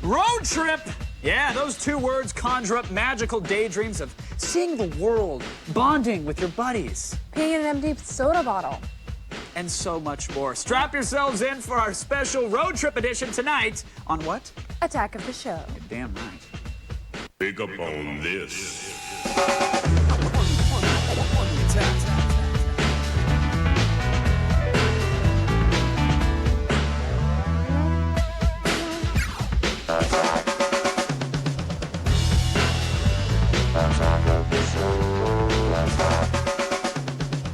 Road trip! Yeah, those two words conjure up magical daydreams of seeing the world, bonding with your buddies. Peeing in an empty soda bottle. And so much more. Strap yourselves in for our special road trip edition tonight on what? Attack of the Show. You're damn right. Big up on this.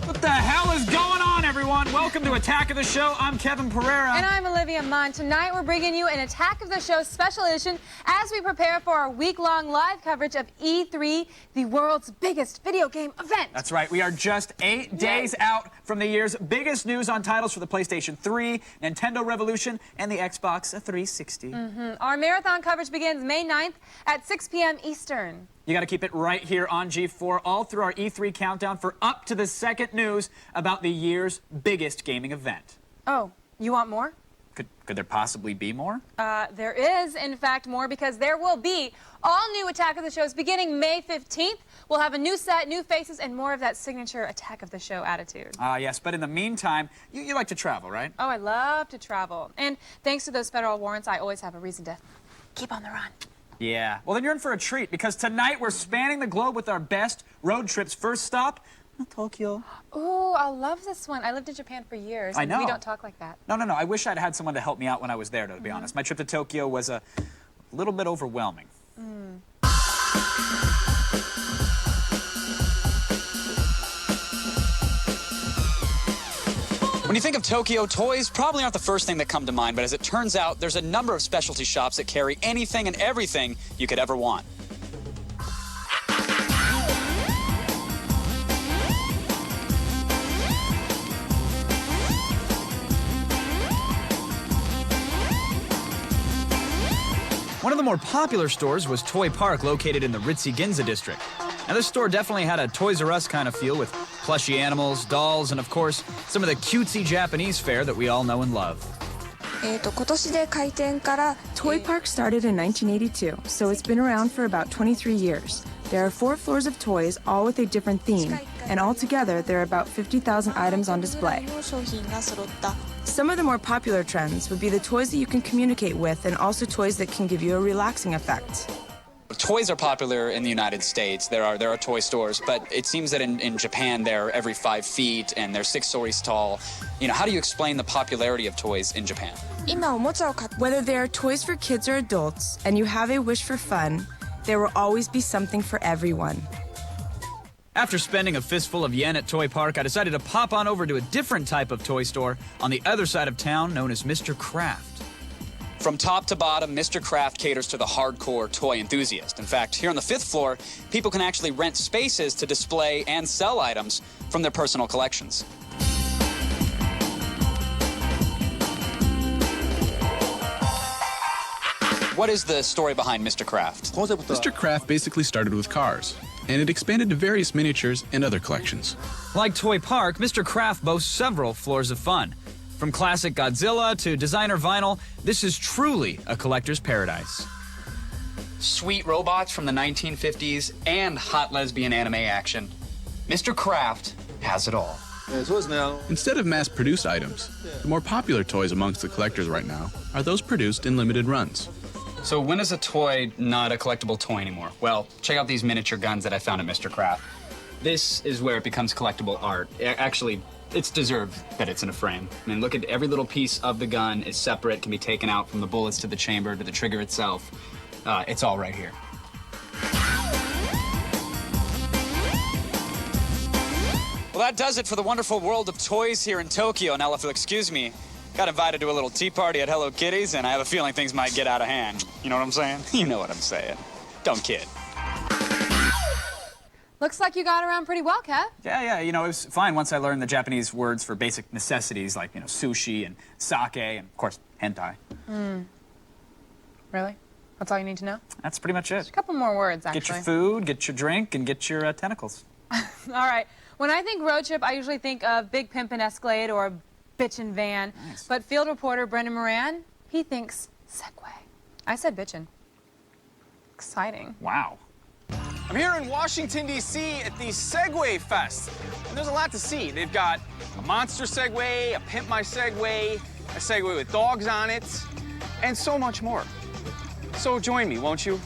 What the hell is going on, everyone? Welcome to Attack of the Show. I'm Kevin Pereira. And I'm Olivia Munn. Tonight we're bringing you an Attack of the Show special edition as we prepare for our week-long live coverage of E3, the world's biggest video game event. That's right. We are just 8 days out from the year's biggest news on titles for the PlayStation 3, Nintendo Revolution, and the Xbox 360. Our marathon coverage begins May 9th at 6 p.m. Eastern. You got to keep it right here on G4 all through our E3 countdown for up to the second news about the year's biggest gaming event. Oh, you want more? Could there possibly be more? There is, in fact, more because there will be all new Attack of the Shows beginning May 15th. We'll have a new set, new faces, and more of that signature Attack of the Show attitude. Yes, but in the meantime, you like to travel, right? Oh, I love to travel. And thanks to those federal warrants, I always have a reason to keep on the run. Yeah. Well, then you're in for a treat because tonight we're spanning the globe with our best road trips. First stop, Tokyo. Ooh, I love this one. I lived in Japan for years. I know. We don't talk like that. No. I wish I'd had someone to help me out when I was there, to be honest. My trip to Tokyo was a little bit overwhelming. When you think of Tokyo, toys probably aren't the first thing that come to mind, but as it turns out, there's a number of specialty shops that carry anything and everything you could ever want. One of the more popular stores was Toy Park, located in the ritzy Ginza district. Now, this store definitely had a Toys R Us kind of feel with plushy animals, dolls, and of course, some of the cutesy Japanese fare that we all know and love. Toy Park started in 1982, so it's been around for about 23 years. There are 4 floors of toys, all with a different theme, and altogether there are about 50,000 items on display. Some of the more popular trends would be the toys that you can communicate with and also toys that can give you a relaxing effect. Toys are popular in the United States. There are toy stores, but it seems that in Japan they're every 5 feet and they're 6 stories tall. You know, how do you explain the popularity of toys in Japan? Whether they are toys for kids or adults, and you have a wish for fun, there will always be something for everyone. After spending a fistful of yen at Toy Park, I decided to pop on over to a different type of toy store on the other side of town known as Mr. Kraft. From top to bottom, Mr. Kraft caters to the hardcore toy enthusiast. In fact, here on the 5th floor, people can actually rent spaces to display and sell items from their personal collections. What is the story behind Mr. Kraft? Mr. Kraft basically started with cars, and it expanded to various miniatures and other collections. Like Toy Park, Mr. Kraft boasts several floors of fun. From classic Godzilla to designer vinyl, this is truly a collector's paradise. Sweet robots from the 1950s and hot lesbian anime action. Mr. Kraft has it all. Instead of mass-produced items, the more popular toys amongst the collectors right now are those produced in limited runs. So when is a toy not a collectible toy anymore? Well, check out these miniature guns that I found at Mr. Kraft. This is where it becomes collectible art. Actually, it's deserved that it's in a frame. I mean, look at every little piece of the gun is separate, can be taken out from the bullets to the chamber to the trigger itself. It's all right here. Well, that does it for the wonderful world of toys here in Tokyo. Now, if you'll excuse me, got invited to a little tea party at Hello Kitty's, and I have a feeling things might get out of hand. You know what I'm saying? You know what I'm saying. Don't kid. Looks like you got around pretty well, Kev. Yeah, you know, it was fine once I learned the Japanese words for basic necessities like, you know, sushi and sake and, of course, hentai. Really? That's all you need to know? That's pretty much it. A couple more words, actually. Get your food, get your drink, and get your tentacles. All right. When I think road trip, I usually think of big pimpin' Escalade or a bitchin' van. Nice. But field reporter Brendan Moran, he thinks Segway. I said bitchin'. Exciting. Wow. I'm here in Washington, D.C. at the Segway Fest. And there's a lot to see. They've got a monster Segway, a Pimp My Segway, a Segway with dogs on it, and so much more. So join me, won't you?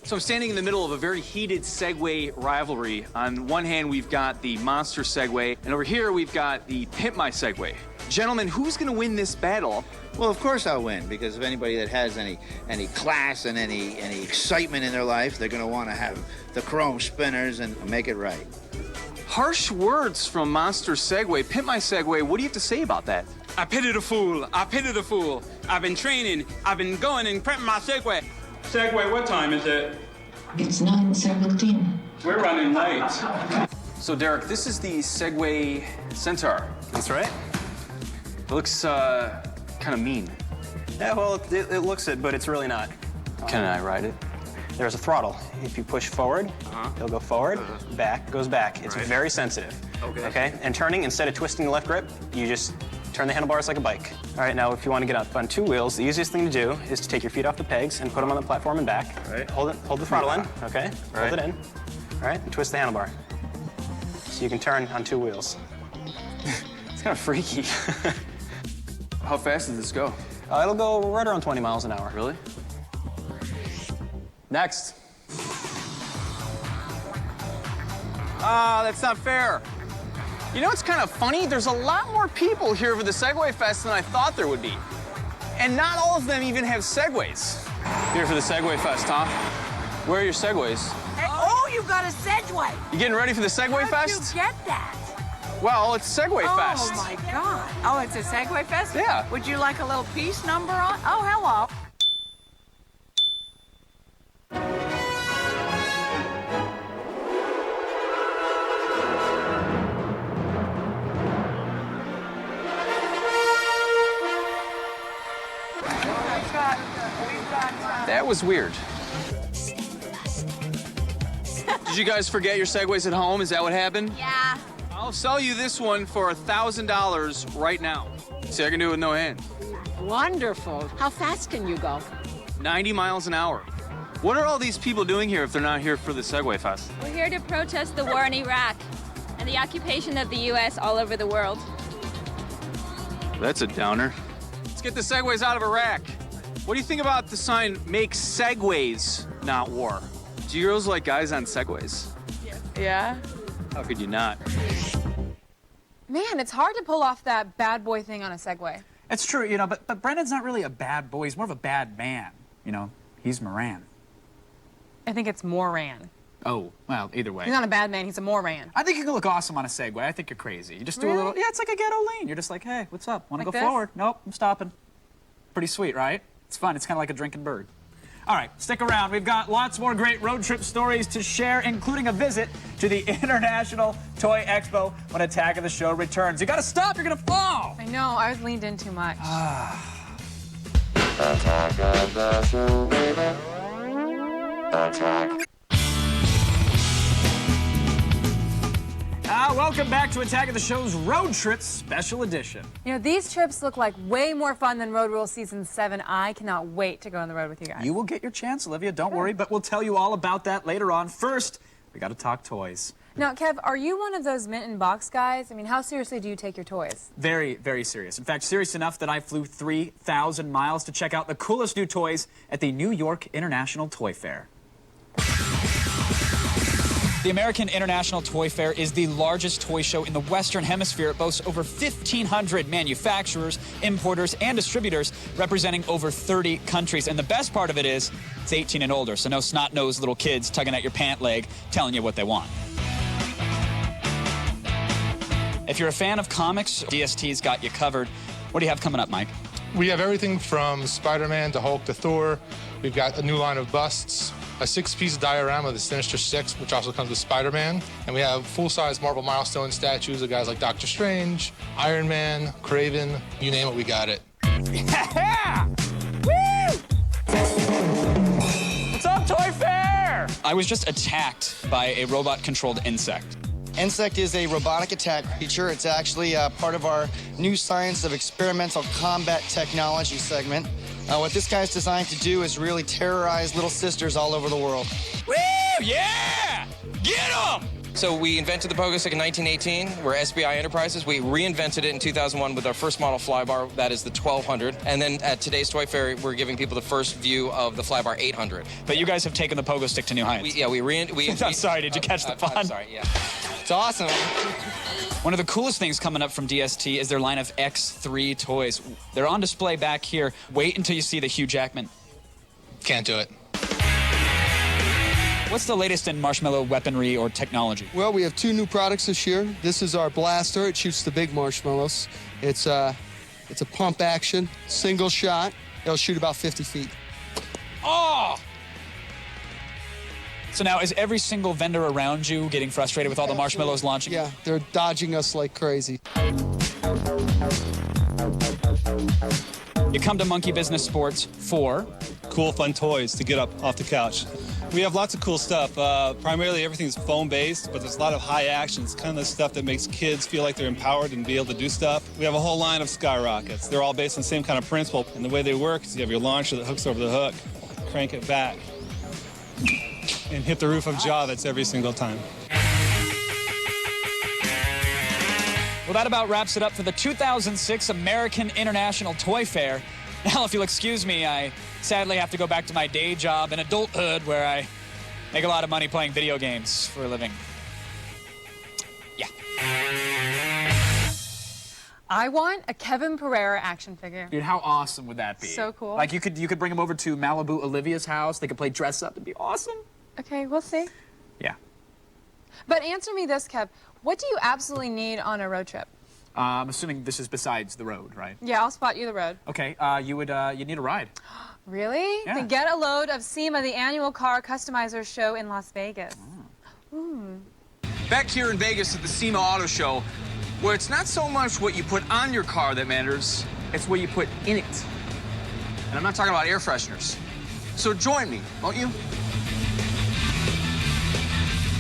So I'm standing in the middle of a very heated Segway rivalry. On one hand, we've got the monster Segway, and over here, we've got the Pimp My Segway. Gentlemen, who's gonna win this battle? Well, of course I'll win, because if anybody that has any class and any excitement in their life, they're going to want to have the chrome spinners and make it right. Harsh words from Monster Segway. Pimp My Segway, what do you have to say about that? I pity the fool. I pity the fool. I've been training. I've been going and prepping my Segway. Segway, what time is it? It's 9:17. We're running late. So, Derek, this is the Segway Centaur. That's right. It looks kind of mean. Yeah, well, it looks it, but it's really not. Can I ride it? There's a throttle. If you push forward, it'll go forward, back, goes back. It's very sensitive. Okay? And turning, instead of twisting the left grip, you just turn the handlebars like a bike. All right, now if you want to get up on two wheels, the easiest thing to do is to take your feet off the pegs and put them on the platform and back. Right. Hold the throttle in, okay? Right. Hold it in. All right, and twist the handlebar. So you can turn on two wheels. It's kind of freaky. How fast does this go? It'll go right around 20 miles an hour. Really? Next. Ah, that's not fair. You know what's kind of funny? There's a lot more people here for the Segway Fest than I thought there would be. And not all of them even have Segways. Here for the Segway Fest, huh? Where are your Segways? Oh, you got a Segway. You getting ready for the Segway Fest? How'd you get that? Well, it's Segway Fest. Oh, my God. Oh, it's a Segway Fest? Yeah. Would you like a little piece number on? Oh, hello. That was weird. Did you guys forget your Segways at home? Is that what happened? Yeah. I'll sell you this one for $1,000 right now. See, I can do it with no hands. Wonderful. How fast can you go? 90 miles an hour. What are all these people doing here if they're not here for the Segway Fest? We're here to protest the war in Iraq and the occupation of the U.S. all over the world. That's a downer. Let's get the Segways out of Iraq. What do you think about the sign, make Segways, not war? Do you girls like guys on Segways? Yeah. How could you not? Man, it's hard to pull off that bad boy thing on a Segway. It's true, you know, but Brendan's not really a bad boy. He's more of a bad man. You know, he's Moran. I think it's Moran. Oh, well, either way. He's not a bad man, he's a Moran. I think you can look awesome on a Segway. I think you're crazy. You just do a little, yeah, it's like a ghetto lane. You're just like, hey, what's up? Want to Like go this? forward? Nope, I'm stopping. Pretty sweet, right? It's fun. It's kind of like a drinking bird. All right, stick around. We've got lots more great road trip stories to share, including a visit to the International Toy Expo when Attack of the Show returns. You gotta stop, you're gonna fall! I know, I was leaned in too much. Attack of the Show, baby. Attack. Welcome back to Attack of the Show's Road Trip Special Edition. You know, these trips look like way more fun than Road Rule Season 7. I cannot wait to go on the road with you guys. You will get your chance, Olivia, don't worry, but we'll tell you all about that later on. First, we gotta talk toys. Now, Kev, are you one of those mint in box guys? I mean, how seriously do you take your toys? Very, very serious. In fact, serious enough that I flew 3,000 miles to check out the coolest new toys at the New York International Toy Fair. The American International Toy Fair is the largest toy show in the Western Hemisphere. It boasts over 1,500 manufacturers, importers, and distributors representing over 30 countries. And the best part of it is, it's 18 and older, so no snot-nosed little kids tugging at your pant leg telling you what they want. If you're a fan of comics, DST's got you covered. What do you have coming up, Mike? We have everything from Spider-Man to Hulk to Thor. We've got a new line of busts, a 6-piece diorama of the Sinister Six, which also comes with Spider-Man. And we have full-size Marvel Milestone statues of guys like Doctor Strange, Iron Man, Kraven, you name it, we got it. Yeah! Woo! What's up, Toy Fair? I was just attacked by a robot-controlled insect. Insect is a robotic attack creature. It's actually part of our new Science of Experimental Combat Technology segment. What this guy's designed to do is really terrorize little sisters all over the world. Woo! Yeah! Get them! So we invented the pogo stick in 1918. We're SBI Enterprises. We reinvented it in 2001 with our first model flybar. That is the 1200. And then at today's Toy Fair, we're giving people the first view of the flybar 800. But you guys have taken the pogo stick to new heights. I'm sorry, did you catch the pun? I'm sorry, yeah. It's awesome. One of the coolest things coming up from DST is their line of X3 toys. They're on display back here. Wait until you see the Hugh Jackman. Can't do it. What's the latest in marshmallow weaponry or technology? Well, we have 2 new products this year. This is our blaster. It shoots the big marshmallows. It's a pump action, single shot. It'll shoot about 50 feet. Oh! So now, is every single vendor around you getting frustrated with all the marshmallows launching? Yeah, they're dodging us like crazy. You come to Monkey Business Sports for cool, fun toys to get up off the couch. We have lots of cool stuff. Primarily everything's foam-based, but there's a lot of high action. It's kind of the stuff that makes kids feel like they're empowered and be able to do stuff. We have a whole line of skyrockets. They're all based on the same kind of principle. And the way they work is you have your launcher that hooks over the hook, crank it back, and hit the roof of Javits every single time. Well, that about wraps it up for the 2006 American International Toy Fair. Now, if you'll excuse me, I sadly have to go back to my day job in adulthood where I make a lot of money playing video games for a living. Yeah. I want a Kevin Pereira action figure. Dude, how awesome would that be? So cool. Like, you could bring him over to Malibu Olivia's house. They could play dress up. It'd be awesome. Okay, we'll see. Yeah. But answer me this, Kev. What do you absolutely need on a road trip? I'm assuming this is besides the road, right? Yeah, I'll spot you the road. Okay, you'd need a ride. Really? Yeah. Then get a load of SEMA, the annual car customizer show in Las Vegas. Back here in Vegas at the SEMA Auto Show, where it's not so much what you put on your car that matters, it's what you put in it. And I'm not talking about air fresheners. So join me, won't you?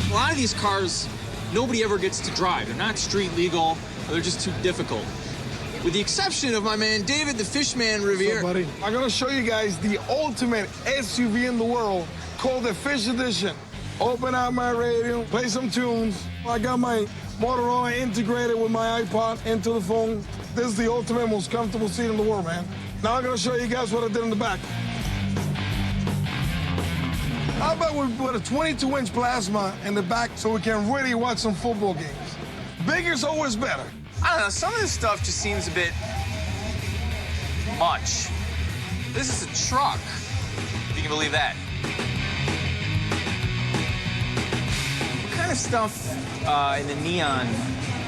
A lot of these cars, nobody ever gets to drive. They're not street legal, or they're just too difficult. With the exception of my man David the Fishman Riviere. So, buddy, I'm gonna show you guys the ultimate SUV in the world called the Fish Edition. Open out my radio, play some tunes. I got my Motorola integrated with my iPod into the phone. This is the ultimate, most comfortable seat in the world, man. Now I'm gonna show you guys what I did in the back. How about we put a 22-inch plasma in the back so we can really watch some football games? Bigger's always better. I don't know, some of this stuff just seems a bit much. This is a truck, if you can believe that. What kind of stuff in the neon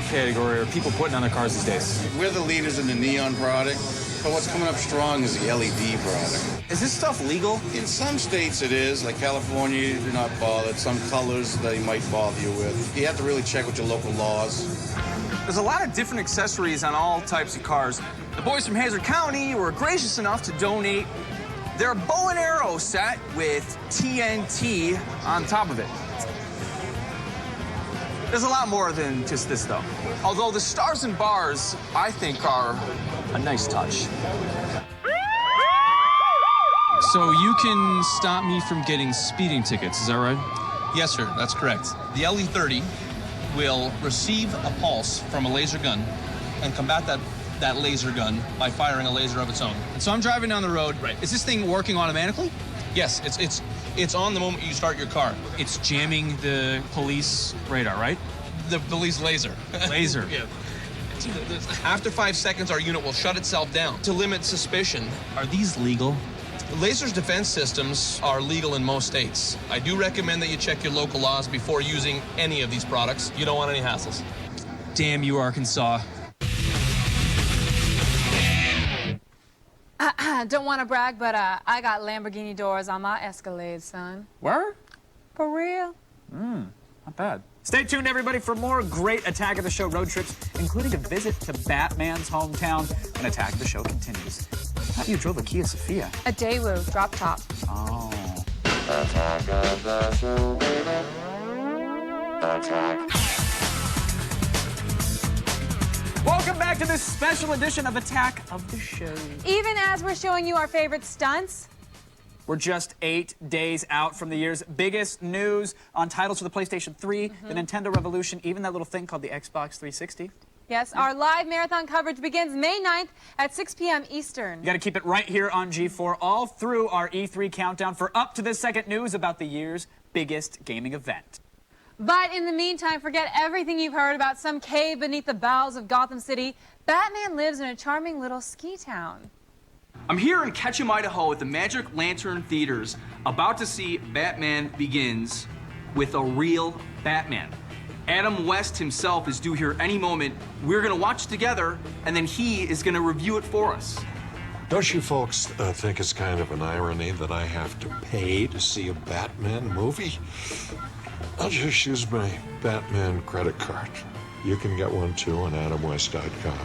category are people putting on their cars these days? We're the leaders in the neon product, but what's coming up strong is the LED product. Is this stuff legal? In some states it is, like California, you're not bothered. Some colors they might bother you with. You have to really check with your local laws. There's a lot of different accessories on all types of cars. The boys from Hazer County were gracious enough to donate their bow and arrow set with TNT on top of it. There's a lot more than just this, though. Although the stars and bars, I think, are a nice touch. So you can stop me from getting speeding tickets, is that right? Yes, sir, that's correct. The LE-30 will receive a pulse from a laser gun and combat that laser gun by firing a laser of its own. And so I'm driving down the road. Right. Is this thing working automatically? Yes, it's on the moment you start your car. It's jamming the police radar, right? The police laser. Laser. Yeah. After 5 seconds, our unit will shut itself down to limit suspicion. Are these legal? Lasers defense systems are legal in most states. I do recommend that you check your local laws before using any of these products. You don't want any hassles. Damn you, Arkansas. Don't want to brag, but I got Lamborghini doors on my Escalade, son. Where? For real. Not bad. Stay tuned, everybody, for more great Attack of the Show road trips, including a visit to Batman's hometown when Attack of the Show continues. I thought you drove a Kia Sophia. A Daewoo drop top. Oh. Attack of the Show, baby. Attack. Welcome Welcome back to this special edition of Attack of the Show. Even as we're showing you our favorite stunts, we're just 8 days out from the year's biggest news on titles for the PlayStation 3, the Nintendo Revolution, even that little thing called the Xbox 360. yes, our live marathon coverage begins May 9th at 6 p.m. Eastern. You got to keep it right here on G4 all through our E3 countdown for up to the second news about the year's biggest gaming event. But in the meantime, forget everything you've heard about some cave beneath the bowels of Gotham City. Batman lives in a charming little ski town. I'm here in Ketchum, Idaho at the Magic Lantern Theaters, about to see Batman Begins with a real Batman. Adam West himself is due here any moment. We're gonna watch it together, and then he is gonna review it for us. Don't you folks think it's kind of an irony that I have to pay to see a Batman movie? I'll just use my Batman credit card. You can get one too on AdamWest.com.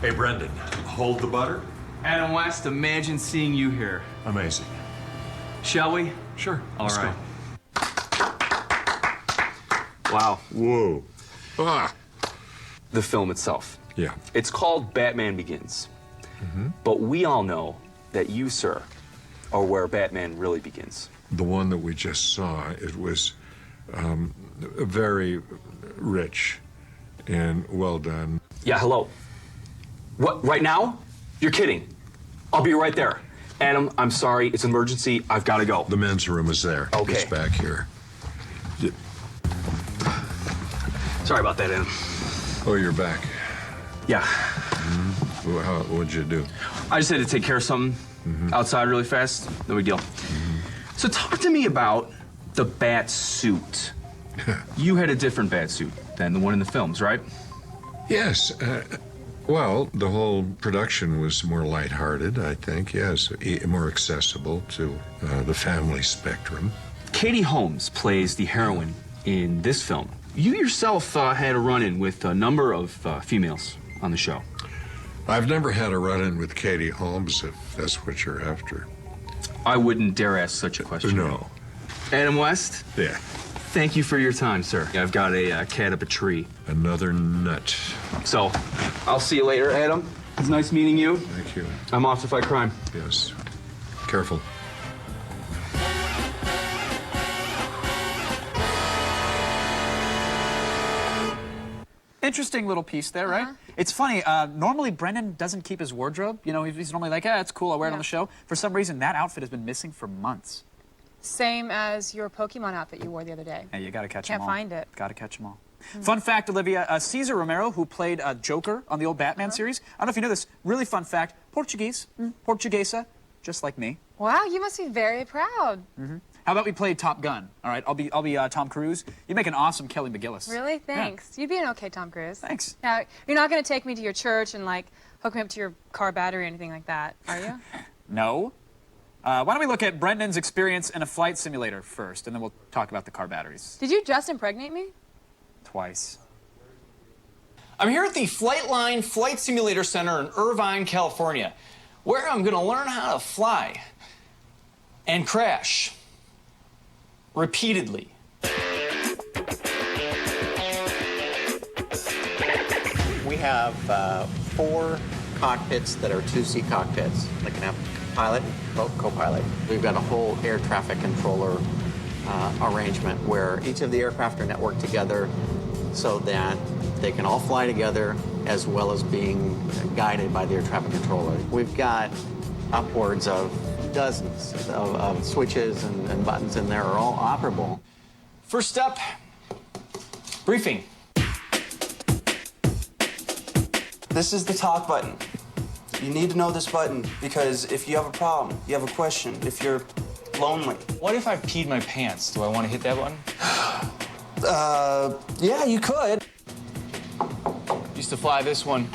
Hey, Brendan, hold the butter. Adam West, imagine seeing you here. Amazing. Shall we? Sure. All let's right. go. Wow. Whoa. Ah. The film itself. Yeah. It's called Batman Begins. But we all know that you, sir, are where Batman really begins. The one that we just saw, it was very rich and well done. Yeah, hello. What, right now? You're kidding. I'll be right there. Adam, I'm sorry, it's an emergency. I've got to go. The men's room is there. Okay. It's back here. Sorry about that, Adam. Oh, you're back. Yeah. What'd you do? I just had to take care of something outside really fast. No big deal. So talk to me about the bat suit. You had a different bat suit than the one in the films, right? Yes. Well, the whole production was more lighthearted, I think, yes. More accessible to the family spectrum. Katie Holmes plays the heroine in this film. You yourself had a run-in with a number of females on the show. I've never had a run-in with Katie Holmes, if that's what you're after. I wouldn't dare ask such a question. No. Adam West? Yeah. Thank you for your time, sir. I've got a cat up a tree. Another nut. So, I'll see you later, Adam. It's nice meeting you. Thank you. I'm off to fight crime. Yes. Careful. Interesting little piece there, right? It's funny, normally Brendan doesn't keep his wardrobe. You know, he's normally like, it's cool, I'll wear it on the show. For some reason, that outfit has been missing for months. Same as your Pokemon outfit you wore the other day. Hey, you gotta catch them all. Can't find it. Gotta catch them all. Fun fact, Olivia, Cesar Romero, who played Joker on the old Batman series, I don't know if you know this, really fun fact, Portuguese, Portuguesa, just like me. Wow, you must be very proud. How about we play Top Gun? All right, I'll be Tom Cruise. You make an awesome Kelly McGillis. Really? Thanks. You'd be an okay Tom Cruise. Thanks. Now, you're not going to take me to your church and, like, hook me up to your car battery or anything like that, are you? No. Why don't we look at Brendan's experience in a flight simulator first, and then we'll talk about the car batteries. Did you just impregnate me? Twice. I'm here at the Flightline Flight Simulator Center in Irvine, California, where I'm going to learn how to fly and crash repeatedly. We have 4 cockpits that are 2-seat cockpits. They can have pilot and co-pilot. We've got a whole air traffic controller arrangement where each of the aircraft are networked together so that they can all fly together as well as being guided by the air traffic controller. We've got upwards of dozens of switches and buttons in there are all operable. First step, briefing. This is the talk button. You need to know this button because if you have a problem, you have a question, if you're lonely. What if I peed my pants? Do I want to hit that button? Yeah, you could. Used to fly this one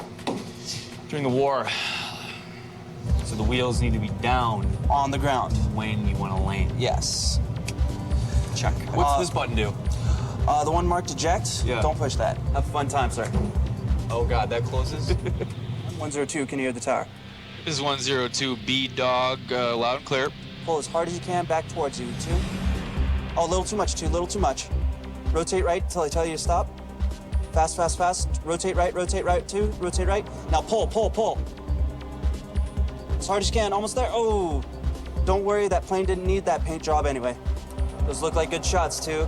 during the war. So the wheels need to be down on the ground when you want to land. Yes. Check. What's this button do? The one marked eject? Yeah. Don't push that. Have a fun time, sir. Oh, God, that closes? 102, can you hear the tower? This is 102, B-Dog, loud and clear. Pull as hard as you can back towards you. 2. Oh, a little too much, 2, little too much. Rotate right till I tell you to stop. Fast, fast, fast. Rotate right, two. Rotate right. Now pull, pull, pull. As hard as you can, almost there. Oh, don't worry, that plane didn't need that paint job anyway. Those look like good shots, too.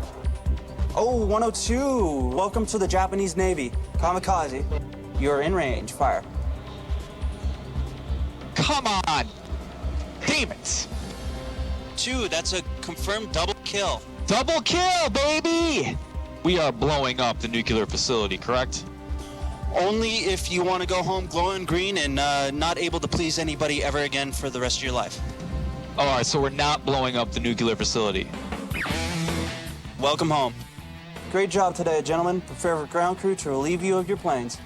Oh, 102. Welcome to the Japanese Navy. Kamikaze. You're in range. Fire. Come on! Damn it! 2, that's a confirmed double kill. Double kill, baby! We are blowing up the nuclear facility, correct? Only if you want to go home glowing green and not able to please anybody ever again for the rest of your life. All right, so we're not blowing up the nuclear facility. Welcome home. Great job today, gentlemen. Prepare for ground crew to relieve you of your planes.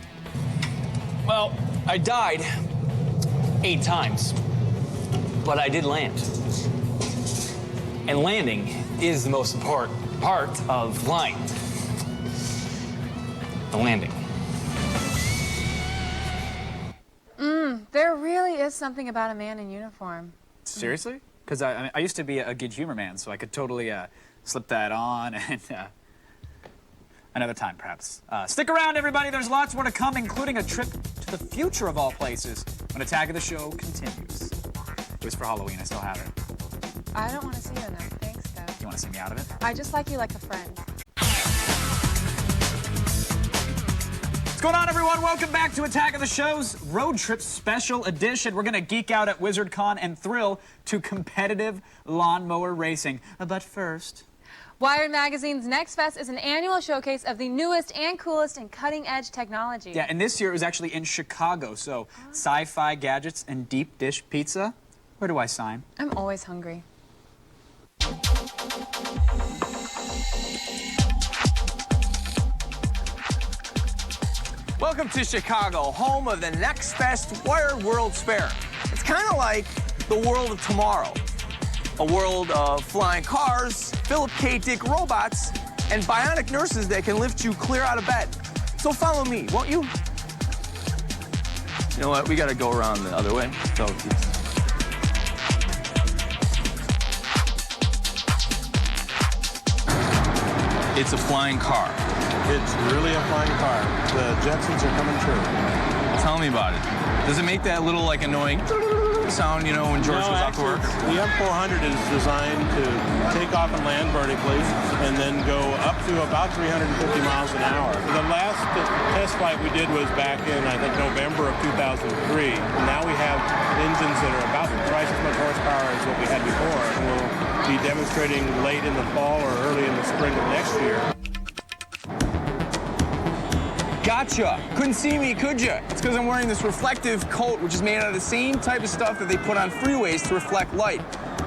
Well, I died 8 times, but I did land. And landing is the most important part of flying. The landing. There really is something about a man in uniform. Seriously? Because I used to be a good humor man, so I could totally slip that on and another time, perhaps. Stick around, everybody. There's lots more to come, including a trip to the future of all places when Attack of the Show continues. It was for Halloween. I still have it. I don't want to see you in that. Thanks, though. You want to see me out of it? I just like you like a friend. What's going on, everyone? Welcome back to Attack of the Show's Road Trip Special Edition. We're going to geek out at WizardCon and thrill to competitive lawnmower racing. But first... Wired Magazine's Next Fest is an annual showcase of the newest and coolest and cutting-edge technology. Yeah, and this year it was actually in Chicago, so sci-fi gadgets and deep dish pizza. Where do I sign? I'm always hungry. Welcome to Chicago, home of the Next Fest Wired World's Fair. It's kind of like the world of tomorrow. A world of flying cars, Philip K. Dick robots, and bionic nurses that can lift you clear out of bed. So follow me, won't you? You know what? We gotta go around the other way. So It's a flying car. It's really a flying car. The Jetsons are coming true. Tell me about it. Does it make that little, like, annoying sound, you know, when George goes out to work? The M400 is designed to take off and land vertically and then go up to about 350 miles an hour. The last test flight we did was back in, I think, November of 2003. And now we have engines that are about twice as much horsepower as what we had before. And we'll be demonstrating late in the fall or early in the spring of next year. Gotcha. Couldn't see me, could you? It's because I'm wearing this reflective coat, which is made out of the same type of stuff that they put on freeways to reflect light.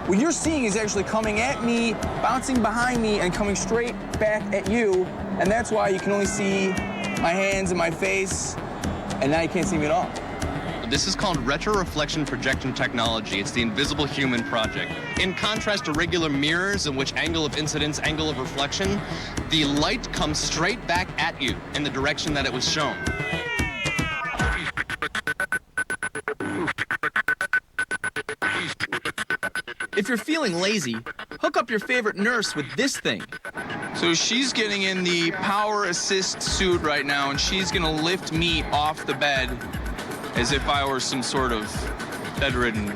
What you're seeing is actually coming at me, bouncing behind me, and coming straight back at you. And that's why you can only see my hands and my face, and now you can't see me at all. This is called retroreflection projection technology. It's the Invisible Human project. In contrast to regular mirrors in which angle of incidence, angle of reflection, the light comes straight back at you in the direction that it was shown. If you're feeling lazy, hook up your favorite nurse with this thing. So she's getting in the power assist suit right now, and she's gonna lift me off the bed as if I were some sort of bedridden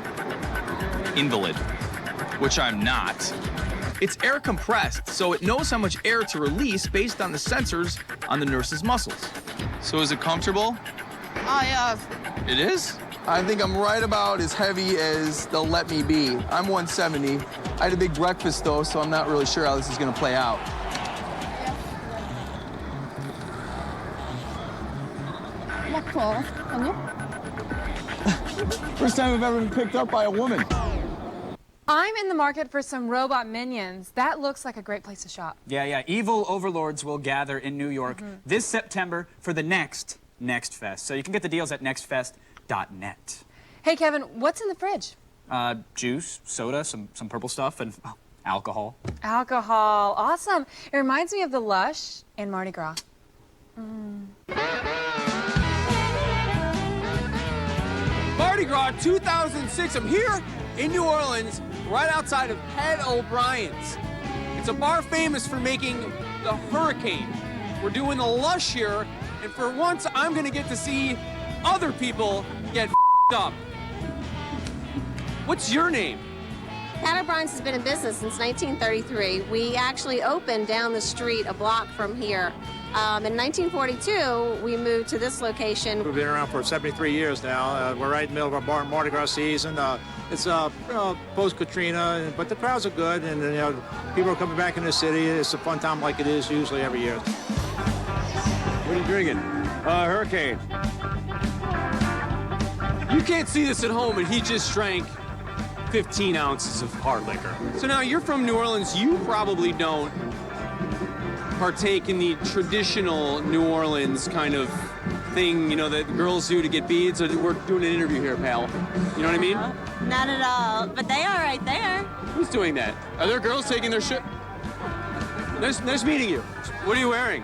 invalid, which I'm not. It's air compressed, so it knows how much air to release based on the sensors on the nurse's muscles. So is it comfortable? Oh, yeah. It is? I think I'm right about as heavy as they'll let me be. I'm 170. I had a big breakfast, though, so I'm not really sure how this is gonna play out. First time I've ever been picked up by a woman. I'm in the market for some robot minions. That looks like a great place to shop. Yeah. Evil overlords will gather in New York this September for the next Fest. So you can get the deals at nextfest.net. Hey, Kevin, what's in the fridge? Juice, soda, some purple stuff, and alcohol. Alcohol. Awesome. It reminds me of the Lush and Mardi Gras. Mardi Gras 2006. I'm here in New Orleans, right outside of Ed O'Brien's. It's a bar famous for making the Hurricane. We're doing the Lush here, and for once, I'm gonna get to see other people get up. What's your name? Pat O'Brien's has been in business since 1933. We actually opened down the street a block from here. In 1942, we moved to this location. We've been around for 73 years now. We're right in the middle of our Mardi Gras season. It's post-Katrina, but the crowds are good, and people are coming back in the city. It's a fun time like it is usually every year. What are you drinking? Hurricane. You can't see this at home, and he just drank 15 ounces of hard liquor. So now you're from New Orleans. You probably don't partake in the traditional New Orleans kind of thing, that girls do to get beads. We're doing an interview here, pal. You know what I mean? Not at all, but they are right there. Who's doing that? Are there girls taking their shit? Nice meeting you. What are you wearing?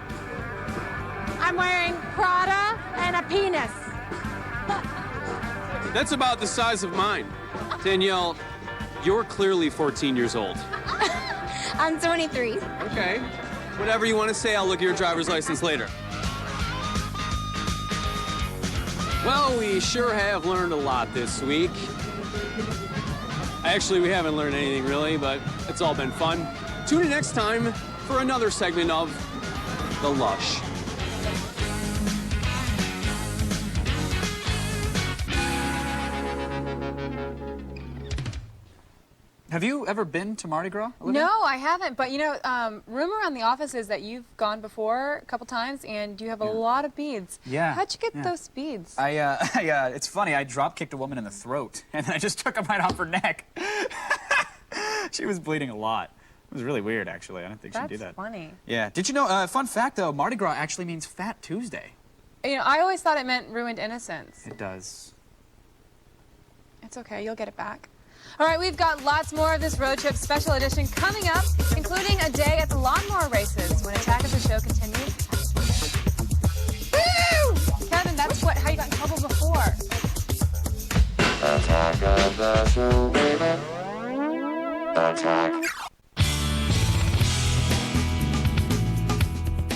I'm wearing Prada and a penis. That's about the size of mine. Danielle, you're clearly 14 years old. I'm 23. Okay. Whatever you want to say, I'll look at your driver's license later. Well, we sure have learned a lot this week. Actually, we haven't learned anything really, but it's all been fun. Tune in next time for another segment of The Lush. Have you ever been to Mardi Gras, Olivia? No, I haven't. But, rumor around the office is that you've gone before a couple times, and you have a lot of beads. Yeah. How'd you get those beads? It's funny. I drop-kicked a woman in the throat, and then I just took them right off her neck. She was bleeding a lot. It was really weird, actually. I didn't think she'd do that. That's funny. Yeah. Did you know, fun fact, though, Mardi Gras actually means Fat Tuesday. I always thought it meant ruined innocence. It does. It's okay. You'll get it back. All right, we've got lots more of this road trip special edition coming up, including a day at the lawnmower races when Attack of the Show continues. Woo! Kevin, that's how you got in trouble before. Attack of the Show, baby. Attack.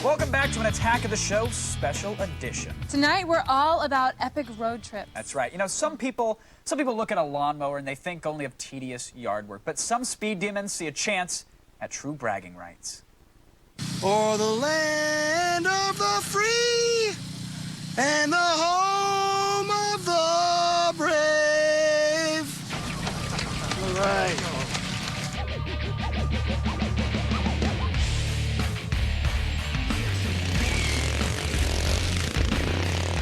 Welcome back to an Attack of the Show special edition. Tonight, we're all about epic road trips. That's right. Some people look at a lawnmower and they think only of tedious yard work, but some speed demons see a chance at true bragging rights. Or the land of the free and the home of the brave. All right.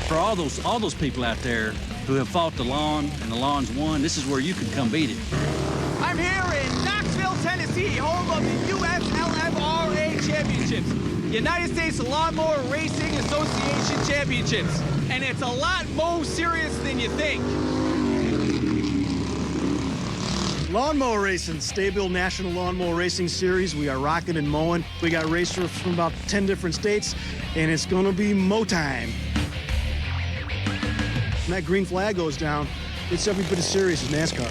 For all those people out there who have fought the lawn and the lawn's won, this is where you can come beat it. I'm here in Knoxville, Tennessee, home of the USLMRA Championships, United States Lawnmower Racing Association Championships. And it's a lot more serious than you think. Lawnmower Racing, Staybill National Lawnmower Racing Series. We are rocking and mowing. We got racers from about 10 different states, and it's gonna be mow time. When that green flag goes down, it's every bit as serious as NASCAR.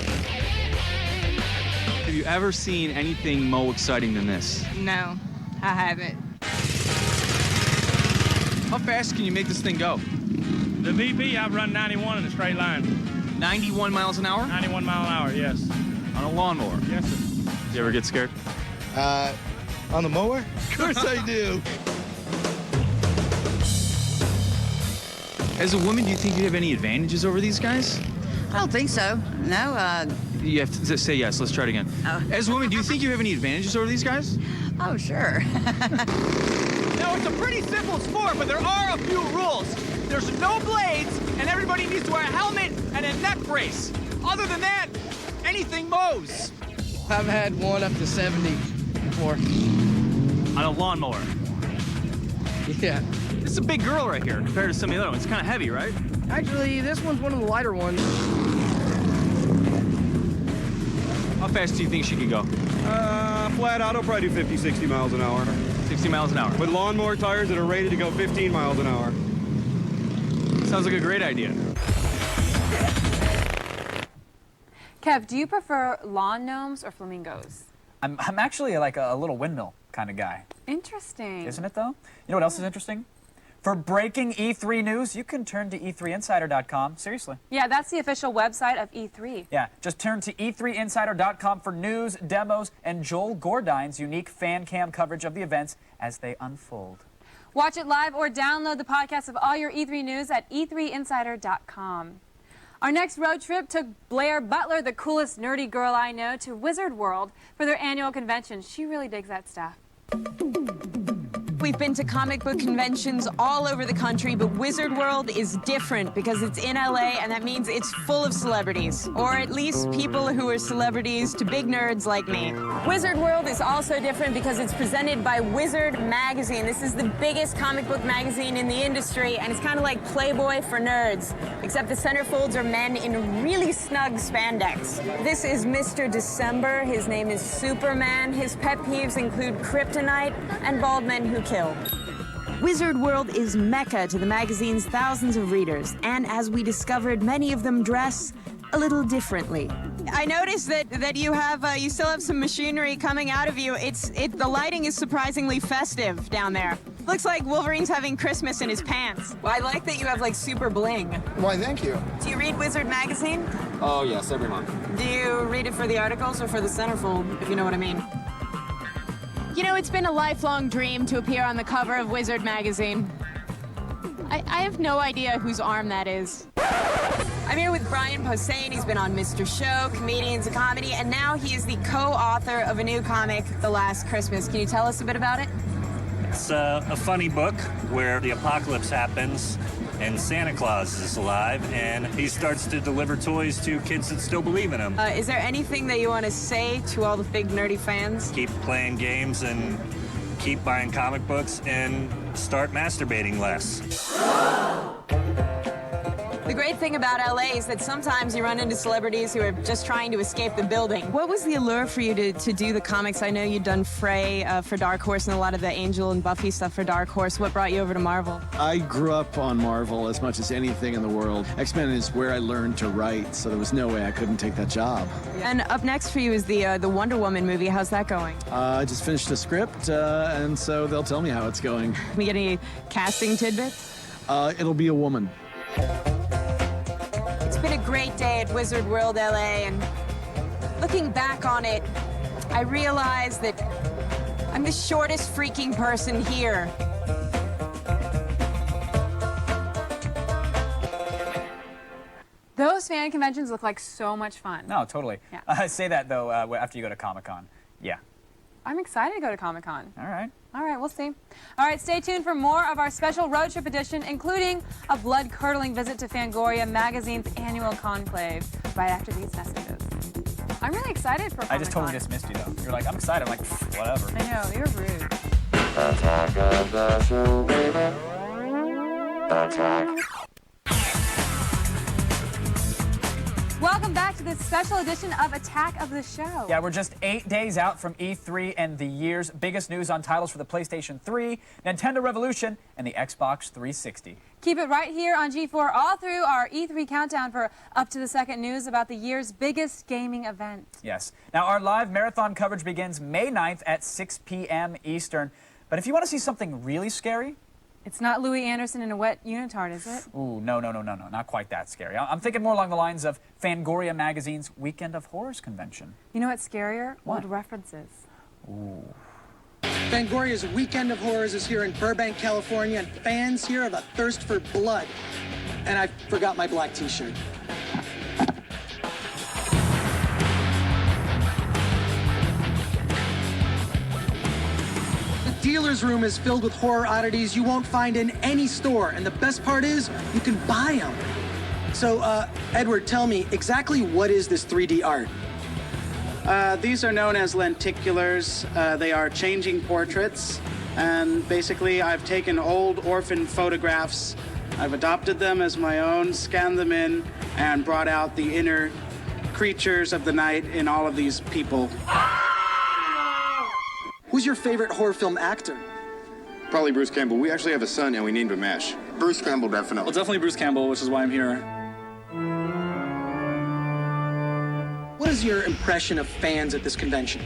Have you ever seen anything more exciting than this? No, I haven't. How fast can you make this thing go? The VP, I've run 91 in a straight line. 91 miles an hour? 91 mile an hour, yes. On a lawnmower? Yes, sir. Do you ever get scared? On the mower? Of course I do. As a woman, do you think you have any advantages over these guys? I don't think so. No, You have to say yes. Let's try it again. Oh. As a woman, do you think you have any advantages over these guys? Oh, sure. Now, it's a pretty simple sport, but there are a few rules. There's no blades, and everybody needs to wear a helmet and a neck brace. Other than that, anything mows. I've had one up to 70 before. On a lawnmower? Yeah. This is a big girl right here compared to some of the other ones. It's kind of heavy, right? Actually, this one's one of the lighter ones. How fast do you think she could go? Flat out, I'll probably do 50, 60 miles an hour. 60 miles an hour. With lawnmower tires that are rated to go 15 miles an hour. Sounds like a great idea. Kev, do you prefer lawn gnomes or flamingos? I'm actually like a little windmill kind of guy. Interesting. Isn't it, though? You know what else is interesting? For breaking E3 news, you can turn to e3insider.com. Seriously. Yeah, that's the official website of E3. Yeah, just turn to e3insider.com for news, demos, and Joel Gordine's unique fan cam coverage of the events as they unfold. Watch it live or download the podcast of all your E3 news at e3insider.com. Our next road trip took Blair Butler, the coolest nerdy girl I know, to Wizard World for their annual convention. She really digs that stuff. We've been to comic book conventions all over the country, but Wizard World is different because it's in LA, and that means it's full of celebrities, or at least people who are celebrities to big nerds like me. Wizard World is also different because it's presented by Wizard Magazine. This is the biggest comic book magazine in the industry, and it's kind of like Playboy for nerds, except the centerfolds are men in really snug spandex. This is Mr. December. His name is Superman. His pet peeves include kryptonite and bald men who kill. Wizard World is mecca to the magazine's thousands of readers, and as we discovered, many of them dress a little differently. I noticed that you have you still have some machinery coming out of you. The lighting is surprisingly festive down there. Looks like Wolverine's having Christmas in his pants. Well, I like that you have like super bling. Why, thank you. Do you read Wizard Magazine? Oh, yes, every month. Do you read it for the articles or for the centerfold, if you know what I mean? You know, it's been a lifelong dream to appear on the cover of Wizard Magazine. I have no idea whose arm that is. I'm here with Brian Posehn. He's been on Mr. Show, Comedians of Comedy, and now he is the co-author of a new comic, The Last Christmas. Can you tell us a bit about it? It's a funny book where the apocalypse happens and Santa Claus is alive, and he starts to deliver toys to kids that still believe in him. Is there anything that you want to say to all the big nerdy fans? Keep playing games and keep buying comic books and start masturbating less. The great thing about LA is that sometimes you run into celebrities who are just trying to escape the building. What was the allure for you to do the comics? I know you'd done Frey for Dark Horse and a lot of the Angel and Buffy stuff for Dark Horse. What brought you over to Marvel? I grew up on Marvel as much as anything in the world. X-Men is where I learned to write, so there was no way I couldn't take that job. And up next for you is the Wonder Woman movie. How's that going? I just finished the script, and so they'll tell me how it's going. Can we get any casting tidbits? It'll be a woman. It's been a great day at Wizard World LA, and looking back on it, I realized that I'm the shortest freaking person here. Those fan conventions look like so much fun. No, totally. Yeah. Say that, though, after you go to Comic-Con. Yeah. I'm excited to go to Comic-Con. All right. All right, we'll see. All right, stay tuned for more of our special road trip edition, including a blood-curdling visit to Fangoria Magazine's annual conclave, right after these messages. I'm really excited for Comic-Con. I just totally dismissed you, though. You're like, I'm excited. I'm like, whatever. I know, you're rude. Attack of the show, baby. Attack. Welcome back to this special edition of Attack of the Show. Yeah, we're just 8 days out from E3 and the year's biggest news on titles for the PlayStation 3, Nintendo Revolution, and the Xbox 360. Keep it right here on G4 all through our E3 countdown for up-to-the-second news about the year's biggest gaming event. Yes. Now, our live marathon coverage begins May 9th at 6 p.m. Eastern. But if you want to see something really scary... It's not Louis Anderson in a wet unitard, is it? Ooh, no, not quite that scary. I'm thinking more along the lines of Fangoria Magazine's Weekend of Horrors convention. You know what's scarier? What? Old references. Ooh. Fangoria's Weekend of Horrors is here in Burbank, California, and fans here have a thirst for blood. And I forgot my black t-shirt. The dealer's room is filled with horror oddities you won't find in any store, and the best part is you can buy them. So, Edward, tell me, exactly what is this 3D art? These are known as lenticulars. They are changing portraits. And basically, I've taken old orphan photographs, I've adopted them as my own, scanned them in, and brought out the inner creatures of the night in all of these people. Who's your favorite horror film actor? Probably Bruce Campbell. We actually have a son, and we named him Ash. Bruce Campbell, definitely. Well, definitely Bruce Campbell, which is why I'm here. What is your impression of fans at this convention?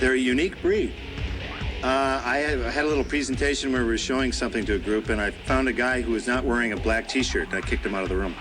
They're a unique breed. I had a little presentation where we were showing something to a group, and I found a guy who was not wearing a black T-shirt, and I kicked him out of the room.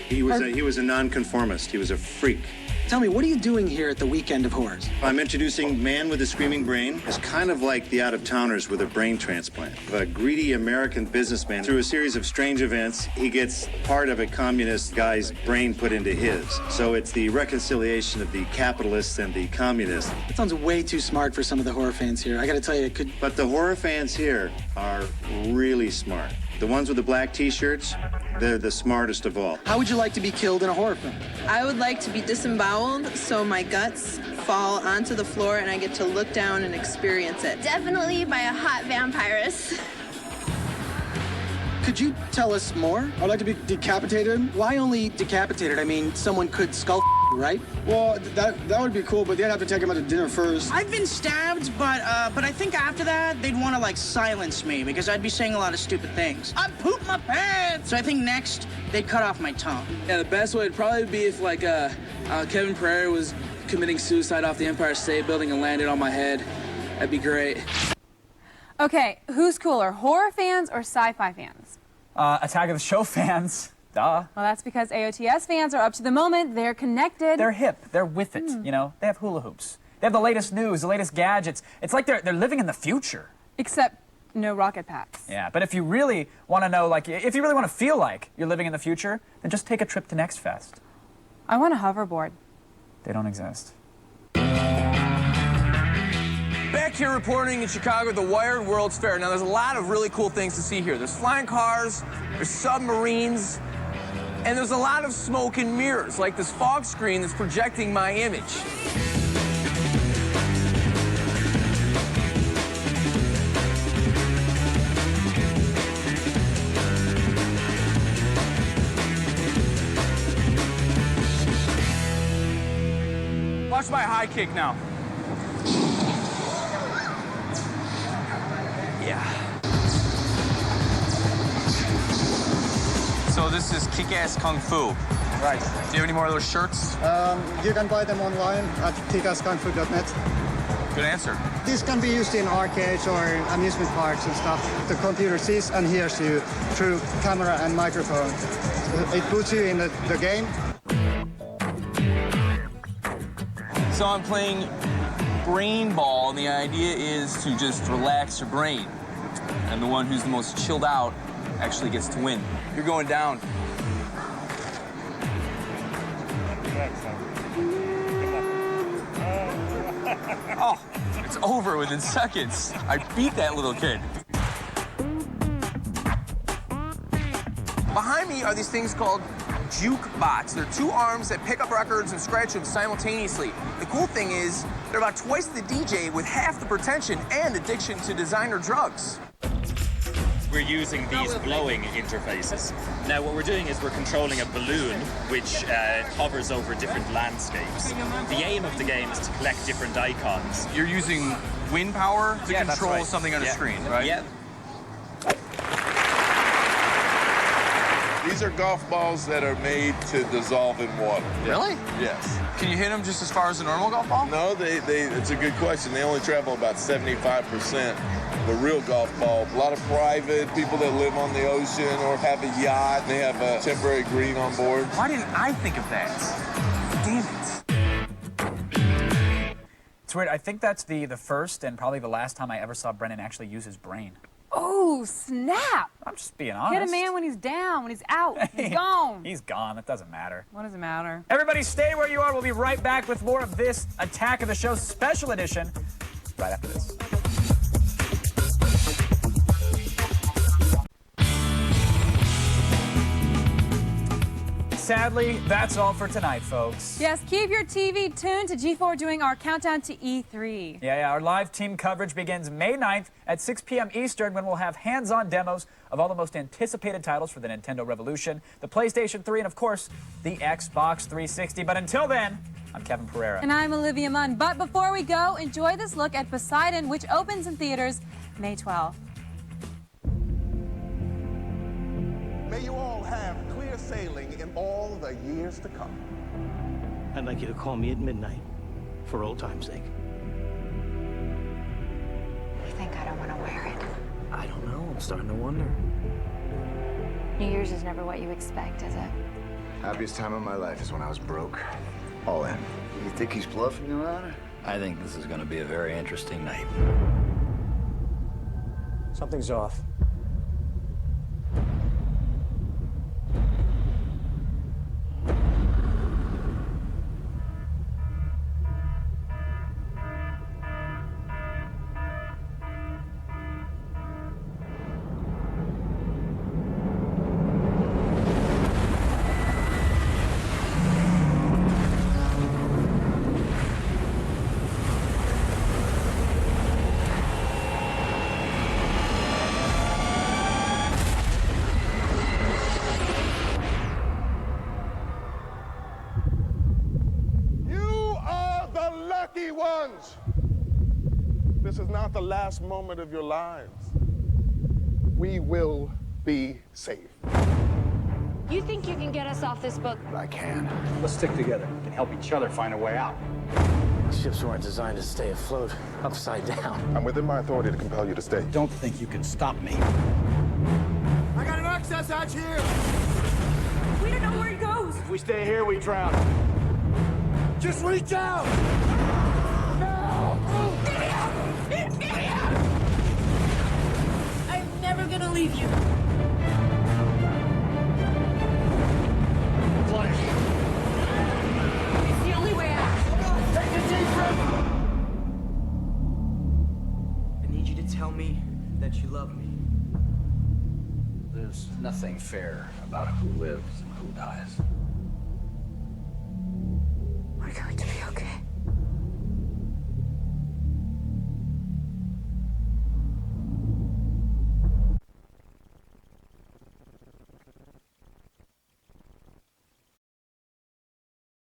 He was a nonconformist. He was a freak. Tell me, what are you doing here at the Weekend of Horrors? I'm introducing Man with a Screaming Brain. It's kind of like the out-of-towners with a brain transplant. A greedy American businessman, through a series of strange events, he gets part of a communist guy's brain put into his. So it's the reconciliation of the capitalists and the communists. That sounds way too smart for some of the horror fans here. I gotta tell you, it could... But the horror fans here are really smart. The ones with the black T-shirts, they're the smartest of all. How would you like to be killed in a horror film? I would like to be disemboweled so my guts fall onto the floor and I get to look down and experience it. Definitely by a hot vampirist. Could you tell us more? I'd like to be decapitated. Why only decapitated? I mean, someone could skull you, right? Well, that would be cool, but they'd have to take him out to dinner first. I've been stabbed, but I think after that, they'd want to, like, silence me because I'd be saying a lot of stupid things. I pooped my pants! So I think next, they'd cut off my tongue. Yeah, the best way would probably be if, like, Kevin Pereira was committing suicide off the Empire State Building and landed on my head. That'd be great. Okay, who's cooler, horror fans or sci-fi fans? Attack of the Show fans. Duh. Well, that's because AOTS fans are up to the moment. They're connected. They're hip. They're with it. You know, they have hula hoops. They have the latest news, the latest gadgets. It's like they're living in the future. Except no rocket packs. Yeah, but if you really want to know, like, if you really want to feel like you're living in the future, then just take a trip to Next Fest. I want a hoverboard. They don't exist. Back here reporting in Chicago at the Wired World's Fair. Now, there's a lot of really cool things to see here. There's flying cars, there's submarines, and there's a lot of smoke and mirrors, like this fog screen that's projecting my image. Watch my high kick now. Yeah. So this is kick-ass kung fu. Right. Do you have any more of those shirts? You can buy them online at kickassKungFu.net. Good answer. This can be used in arcades or amusement parks and stuff. The computer sees and hears you through camera and microphone. It puts you in the game. So I'm playing brain ball, and the idea is to just relax your brain. And the one who's the most chilled out actually gets to win. You're going down. Oh, it's over within seconds. I beat that little kid. Behind me are these things called juke bots. They're two arms that pick up records and scratch them simultaneously. The cool thing is, they're about twice the DJ with half the pretension and addiction to designer drugs. We're using these blowing interfaces. Now what we're doing is we're controlling a balloon which hovers over different landscapes. The aim of the game is to collect different icons. You're using wind power to control something on a screen, right? Yeah. These are golf balls that are made to dissolve in water. Really? Yes. Can you hit them just as far as a normal golf ball? No, it's a good question. They only travel about 75%. The real golf ball. A lot of private people that live on the ocean or have a yacht. They have a temporary green on board. Why didn't I think of that? Damn it. It's weird. I think that's the first and probably the last time I ever saw Brennan actually use his brain. Oh, snap! I'm just being honest. Hit a man when he's down, when he's out. He's gone. He's gone. That doesn't matter. What does it matter? Everybody stay where you are. We'll be right back with more of this Attack of the Show special edition right after this. Sadly, that's all for tonight, folks. Yes, keep your TV tuned to G4 doing our countdown to E3. Yeah, our live team coverage begins May 9th at 6 p.m. Eastern when we'll have hands-on demos of all the most anticipated titles for the Nintendo Revolution, the PlayStation 3, and of course, the Xbox 360. But until then, I'm Kevin Pereira. And I'm Olivia Munn. But before we go, enjoy this look at Poseidon, which opens in theaters May 12th. May you all have clear sailing in all the years to come. I'd like you to call me at midnight, for old time's sake. gonna wear it? I don't know. I'm starting to wonder. New Year's is never what you expect, is it? Happiest time of my life is when I was broke. All in. You think he's bluffing you on it? I think this is going to be a very interesting night. Something's off. Lucky ones! This is not the last moment of your lives. We will be safe. You think you can get us off this book? I can. Let's stick together and help each other find a way out. Ships weren't designed to stay afloat upside down. I'm within my authority to compel you to stay. Don't think you can stop me. I got an access hatch here! We don't know where it goes. If we stay here, we drown. Just reach out! I'm never gonna leave you. Flash. It's the only way out. Take a deep breath. I need you to tell me that you love me. There's nothing fair about who lives and who dies.